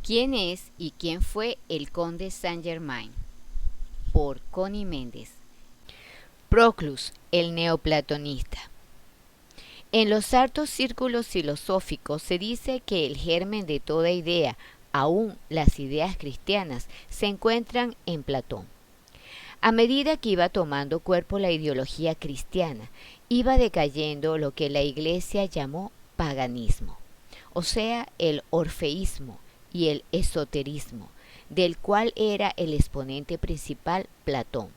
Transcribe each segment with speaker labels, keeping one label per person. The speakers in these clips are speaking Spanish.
Speaker 1: ¿Quién es y quién fue el conde Saint-Germain? Por Connie Méndez. Proclus, el neoplatonista. En los hartos círculos filosóficos se dice que el germen de toda idea, aun las ideas cristianas, se encuentran en Platón. A medida que iba tomando cuerpo la ideología cristiana, iba decayendo lo que la Iglesia llamó paganismo, o sea, el orfeísmo y el esoterismo, del cual era el exponente principal Platón.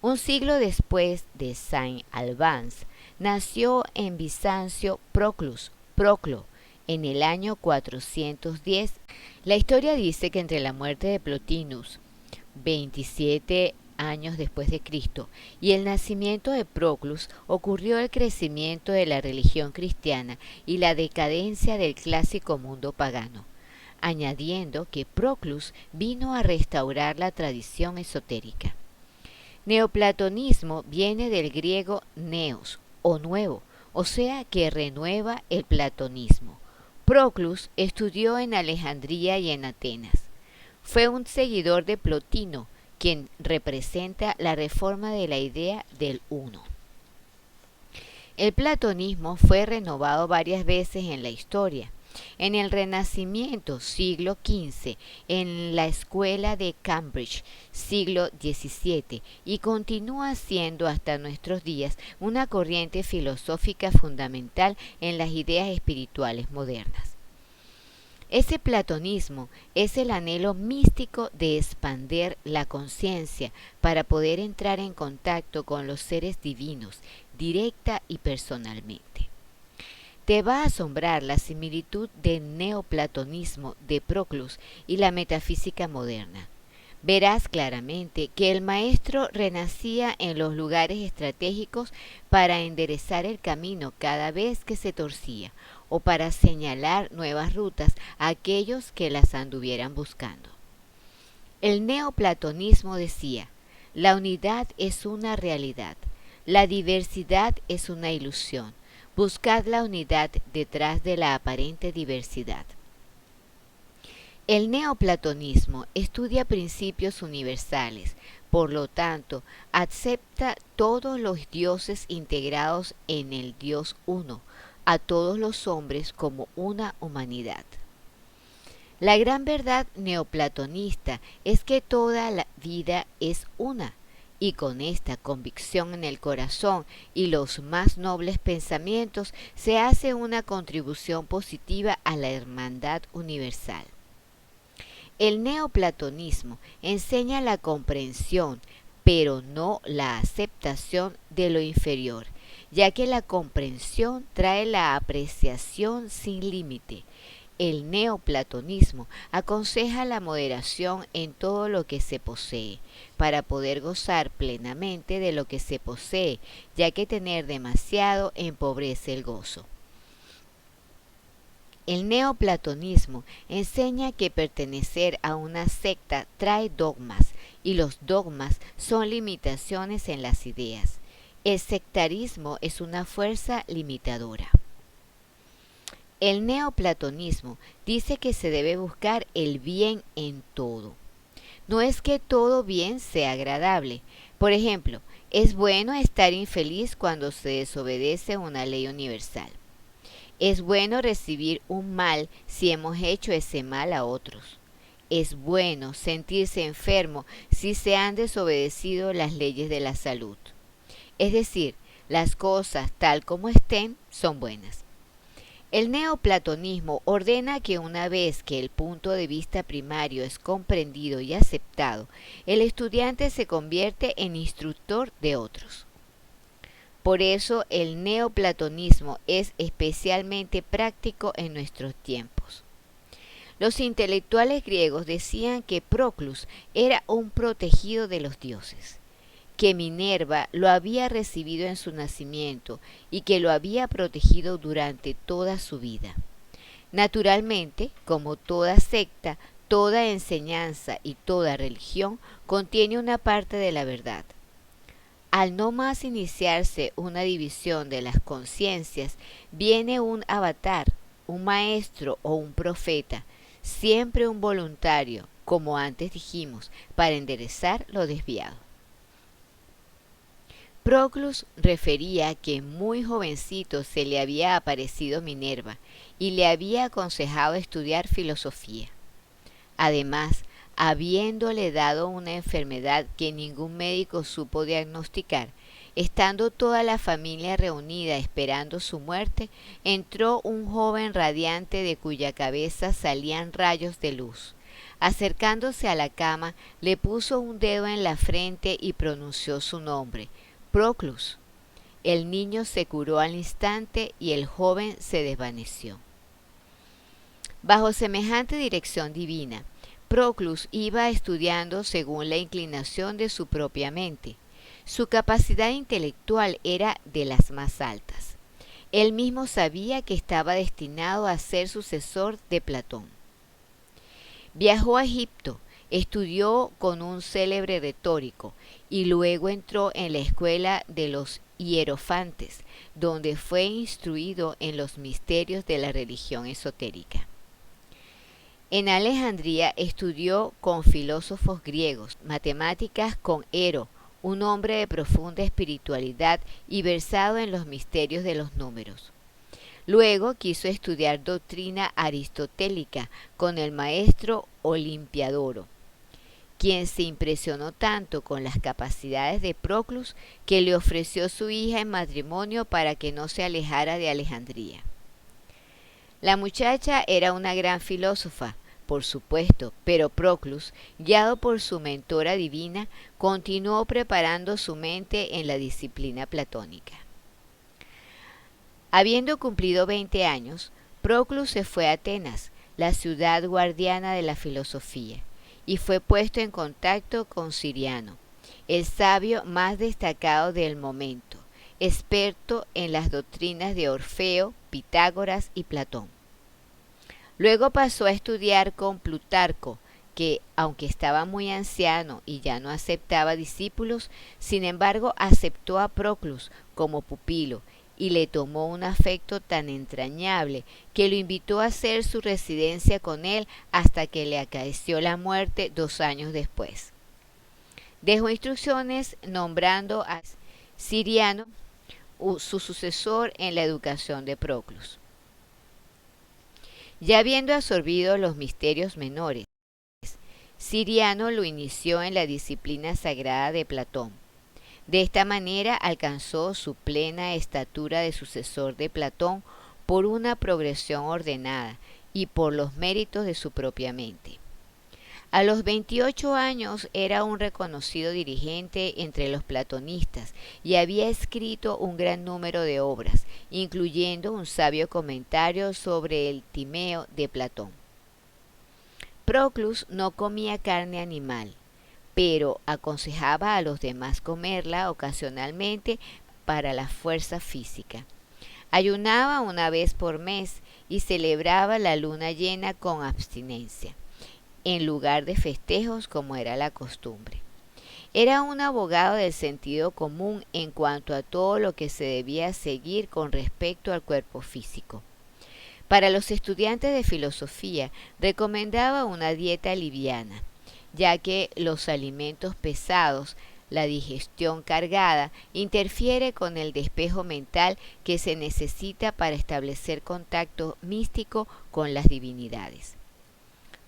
Speaker 1: Un siglo después de Saint Albans, nació en Bizancio Proclo, en el año 410. La historia dice que entre la muerte de Plotinus, 27 años después de Cristo, y el nacimiento de Proclus ocurrió el crecimiento de la religión cristiana y la decadencia del clásico mundo pagano, añadiendo que Proclus vino a restaurar la tradición esotérica. Neoplatonismo viene del griego neos, o nuevo, o sea que renueva el platonismo. Proclus estudió en Alejandría y en Atenas. Fue un seguidor de Plotino, quien representa la reforma de la idea del uno. El platonismo fue renovado varias veces en la historia. En el Renacimiento, siglo XV, en la Escuela de Cambridge, siglo XVII, y continúa siendo hasta nuestros días una corriente filosófica fundamental en las ideas espirituales modernas. Ese platonismo es el anhelo místico de expander la conciencia para poder entrar en contacto con los seres divinos, directa y personalmente. Te va a asombrar la similitud del neoplatonismo de Proclus y la metafísica moderna. Verás claramente que el maestro renacía en los lugares estratégicos para enderezar el camino cada vez que se torcía o para señalar nuevas rutas a aquellos que las anduvieran buscando. El neoplatonismo decía, la unidad es una realidad, la diversidad es una ilusión. Buscad la unidad detrás de la aparente diversidad. El neoplatonismo estudia principios universales, por lo tanto, acepta todos los dioses integrados en el Dios uno, a todos los hombres como una humanidad. La gran verdad neoplatonista es que toda la vida es una, y con esta convicción en el corazón y los más nobles pensamientos se hace una contribución positiva a la hermandad universal. El neoplatonismo enseña la comprensión, pero no la aceptación de lo inferior, ya que la comprensión trae la apreciación sin límite. El neoplatonismo aconseja la moderación en todo lo que se posee, para poder gozar plenamente de lo que se posee, ya que tener demasiado empobrece el gozo. El neoplatonismo enseña que pertenecer a una secta trae dogmas, y los dogmas son limitaciones en las ideas. El sectarismo es una fuerza limitadora. El neoplatonismo dice que se debe buscar el bien en todo. No es que todo bien sea agradable. Por ejemplo, es bueno estar infeliz cuando se desobedece una ley universal. Es bueno recibir un mal si hemos hecho ese mal a otros. Es bueno sentirse enfermo si se han desobedecido las leyes de la salud. Es decir, las cosas tal como estén son buenas. El neoplatonismo ordena que una vez que el punto de vista primario es comprendido y aceptado, el estudiante se convierte en instructor de otros. Por eso el neoplatonismo es especialmente práctico en nuestros tiempos. Los intelectuales griegos decían que Proclus era un protegido de los dioses, que Minerva lo había recibido en su nacimiento y que lo había protegido durante toda su vida. Naturalmente, como toda secta, toda enseñanza y toda religión contiene una parte de la verdad. Al no más iniciarse una división de las conciencias, viene un avatar, un maestro o un profeta, siempre un voluntario, como antes dijimos, para enderezar lo desviado. Proclus refería que muy jovencito se le había aparecido Minerva y le había aconsejado estudiar filosofía. Además, habiéndole dado una enfermedad que ningún médico supo diagnosticar, estando toda la familia reunida esperando su muerte, entró un joven radiante de cuya cabeza salían rayos de luz. Acercándose a la cama, le puso un dedo en la frente y pronunció su nombre, Proclus. El niño se curó al instante y el joven se desvaneció. Bajo semejante dirección divina, Proclus iba estudiando según la inclinación de su propia mente. Su capacidad intelectual era de las más altas. Él mismo sabía que estaba destinado a ser sucesor de Platón. Viajó a Egipto, estudió con un célebre retórico y luego entró en la escuela de los hierofantes, donde fue instruido en los misterios de la religión esotérica. En Alejandría estudió con filósofos griegos, matemáticas con Ero, un hombre de profunda espiritualidad y versado en los misterios de los números. Luego quiso estudiar doctrina aristotélica con el maestro Olimpiadoro, quien se impresionó tanto con las capacidades de Proclus que le ofreció su hija en matrimonio para que no se alejara de Alejandría. La muchacha era una gran filósofa, por supuesto, pero Proclus, guiado por su mentora divina, continuó preparando su mente en la disciplina platónica. Habiendo cumplido 20 años, Proclus se fue a Atenas, la ciudad guardiana de la filosofía, y fue puesto en contacto con Ciriano, el sabio más destacado del momento, experto en las doctrinas de Orfeo, Pitágoras y Platón. Luego pasó a estudiar con Plutarco, que, aunque estaba muy anciano y ya no aceptaba discípulos, sin embargo aceptó a Proclus como pupilo y le tomó un afecto tan entrañable que lo invitó a hacer su residencia con él hasta que le acaeció la muerte 2 años después. Dejó instrucciones nombrando a Ciriano su sucesor en la educación de Proclus. Ya habiendo absorbido los misterios menores, Ciriano lo inició en la disciplina sagrada de Platón. De esta manera alcanzó su plena estatura de sucesor de Platón por una progresión ordenada y por los méritos de su propia mente. A los 28 años era un reconocido dirigente entre los platonistas y había escrito un gran número de obras, incluyendo un sabio comentario sobre el Timeo de Platón. Proclus no comía carne animal, pero aconsejaba a los demás comerla ocasionalmente para la fuerza física. Ayunaba una vez por mes y celebraba la luna llena con abstinencia, en lugar de festejos como era la costumbre. Era un abogado del sentido común en cuanto a todo lo que se debía seguir con respecto al cuerpo físico. Para los estudiantes de filosofía recomendaba una dieta liviana, ya que los alimentos pesados, la digestión cargada, interfiere con el despejo mental que se necesita para establecer contacto místico con las divinidades.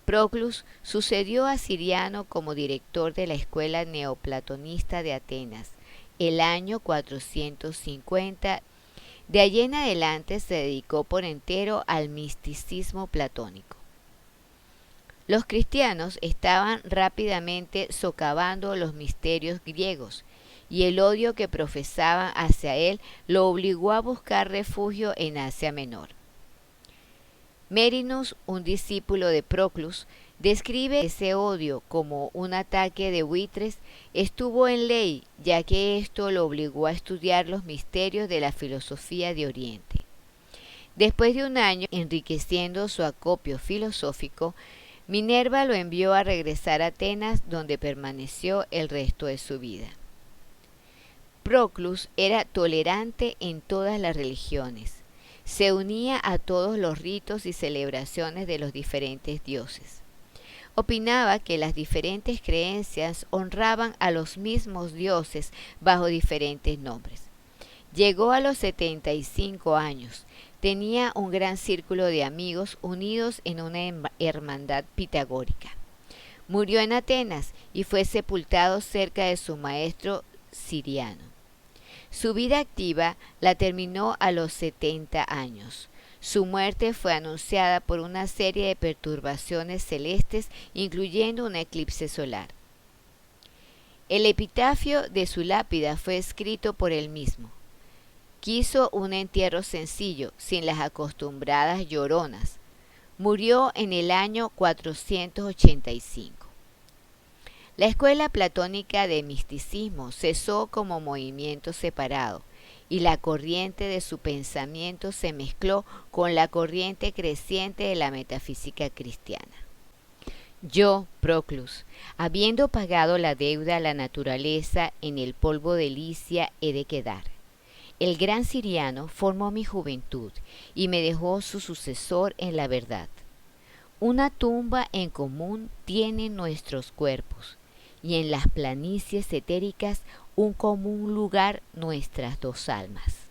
Speaker 1: Proclus sucedió a Ciriano como director de la escuela neoplatonista de Atenas el año 450. De allí en adelante se dedicó por entero al misticismo platónico. Los cristianos estaban rápidamente socavando los misterios griegos, y el odio que profesaban hacia él lo obligó a buscar refugio en Asia Menor. Merinus, un discípulo de Proclus, describe ese odio como un ataque de buitres. Estuvo en ley, ya que esto lo obligó a estudiar los misterios de la filosofía de Oriente. Después de un año enriqueciendo su acopio filosófico, Minerva lo envió a regresar a Atenas, donde permaneció el resto de su vida. Proclus era tolerante en todas las religiones. Se unía a todos los ritos y celebraciones de los diferentes dioses. Opinaba que las diferentes creencias honraban a los mismos dioses bajo diferentes nombres. Llegó a los 75 años. Tenía un gran círculo de amigos unidos en una hermandad pitagórica. Murió en Atenas y fue sepultado cerca de su maestro Ciriano. Su vida activa la terminó a los 70 años. Su muerte fue anunciada por una serie de perturbaciones celestes, incluyendo un eclipse solar. El epitafio de su lápida fue escrito por él mismo. Quiso un entierro sencillo, sin las acostumbradas lloronas. Murió en el año 485. La escuela platónica de misticismo cesó como movimiento separado, y la corriente de su pensamiento se mezcló con la corriente creciente de la metafísica cristiana. Yo, Proclus, habiendo pagado la deuda a la naturaleza en el polvo de Licia, he de quedar. El gran Ciriano formó mi juventud y me dejó su sucesor en la verdad. Una tumba en común tienen nuestros cuerpos, y en las planicies etéricas un común lugar nuestras dos almas.